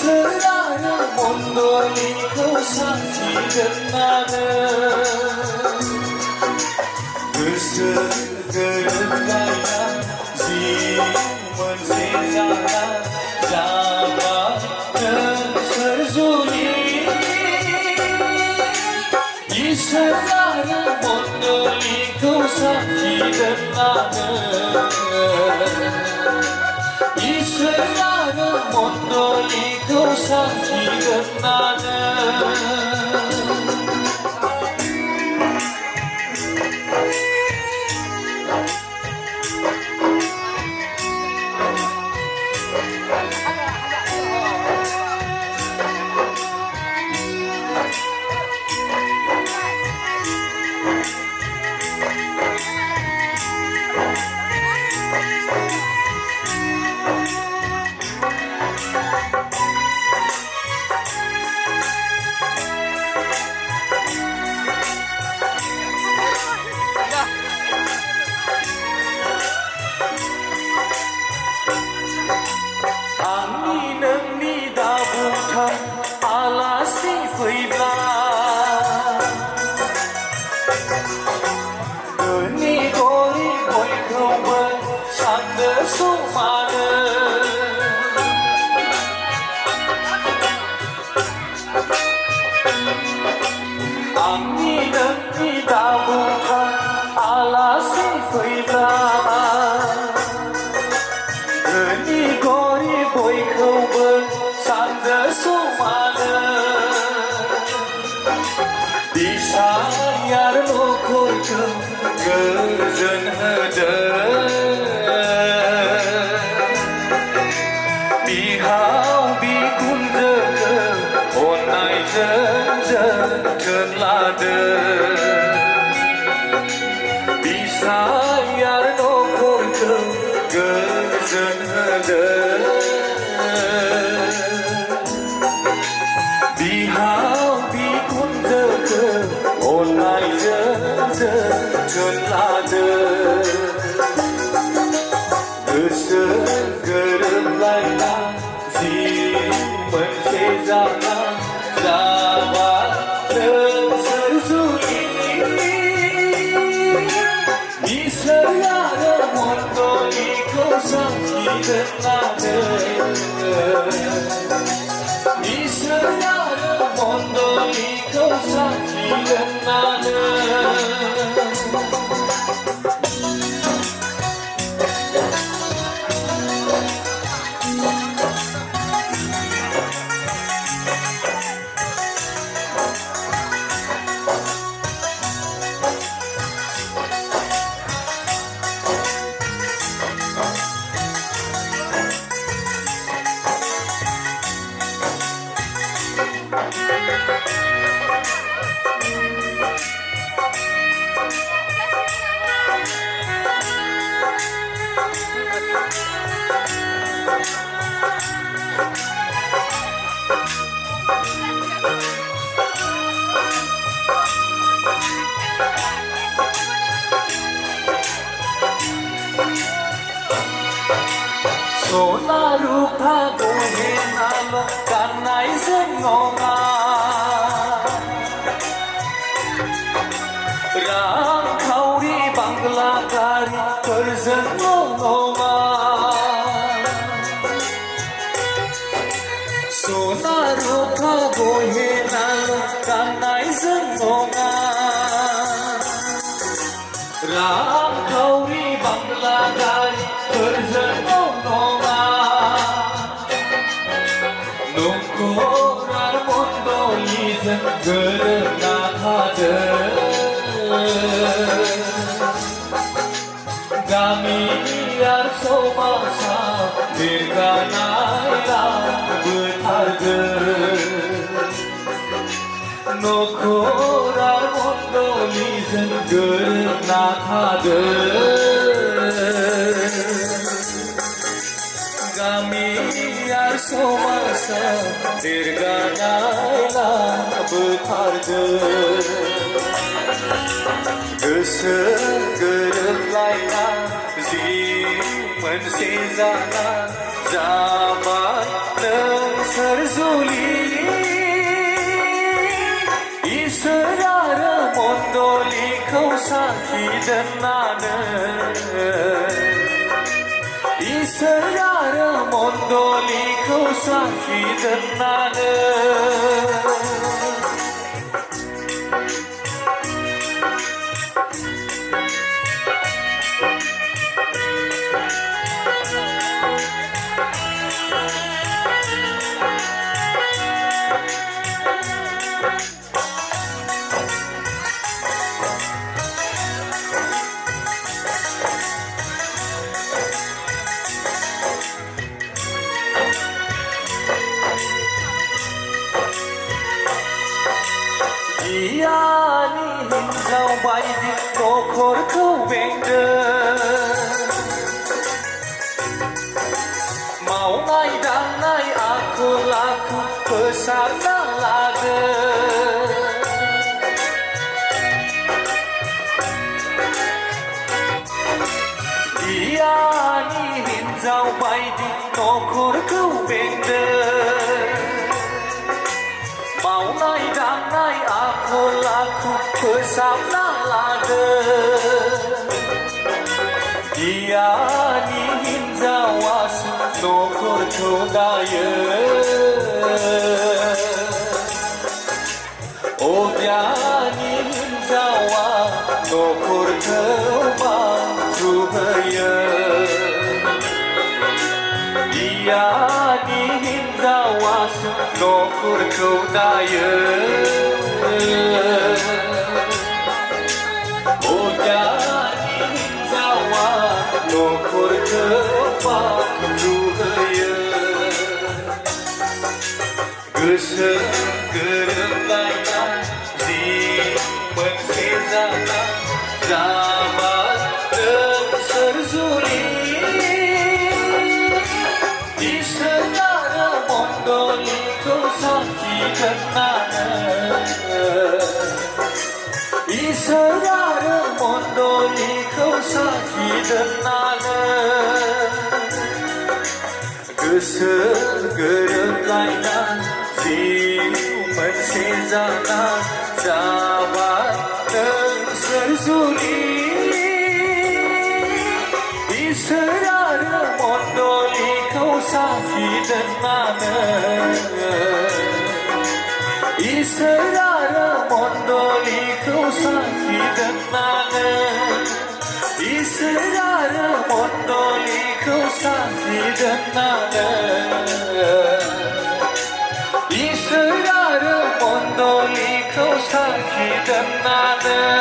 이슬아는 못 돌리고 사실은 나는 그릇 가야 지문 세상아 잡아는 설주니 이슬아는 못 돌리고 사실은 나는 이슬아는 못 돌리고 사실은 나는 गोजोन होदों बिहाव बिखुनजोखौ अननायजों जोथोन लादों बिसायार नखरखौ गोजोन होदों बिहाव बिखुनजोखौ अननायजों जोथोन लादों गोसो गोरोबलायना जि मोनसे जाना जाबाय सोरजुलि इसोर आरो मण्डलिखौ साखिगोन लादों इसोर आरो मण्डलिखौ साखिगोन लादों सना रुफा गहेनाल' गाननायजों नङा रांखावरि बांग्ला गारिफोरजोंल' नङा सना रुफा गहेनाल' गाननायजों नङा रांखावरि बांग्ला गारिफोरजोंल' नखरार मण्डलिजों गोरोबना थादों गामियार समाजा देरगानाय लाबोथारदों नखरार मण्डलिजों गोरोबना थादों गामियार समाजा देरगानाय लाबोथारदों गोसो गोरोबलायना जि मोनसे जाना जाबाय नों सोरजि 사귀던 나는 이슬아를 못 돌리고 사귀던 나는 Gianni hinjaw bay di kokor kawengden Mau ngai dan ngai aku laku pesana laden Gianni hinjaw bay di kokor kawengden Mau ngai dan ngai aku laku pesana laden Gianni hinjawas nokor chodayen Oh Gianni hinjawa nokor kemanjubayen Gianni hinjawas nokor chodayen Oh Gianni hinjawa nokor kemanjubayen Goso goरोबलायना जिमोन सेजाना zaman नोंसोर जुलि 이슬아를 못 돌리고 사귀던 나는 이슬아를 못 돌리고 사귀던 나는 그슬 그릇라이나 지금은 세자나 자와는 설수리 이슬아를 못 돌리고 사귀던 나는 이슬아를 못 돌리고 사귀던 나는 이슬아를 못 돌리고 사귀던 나는 이슬아를 못 돌리고 사귀던 나는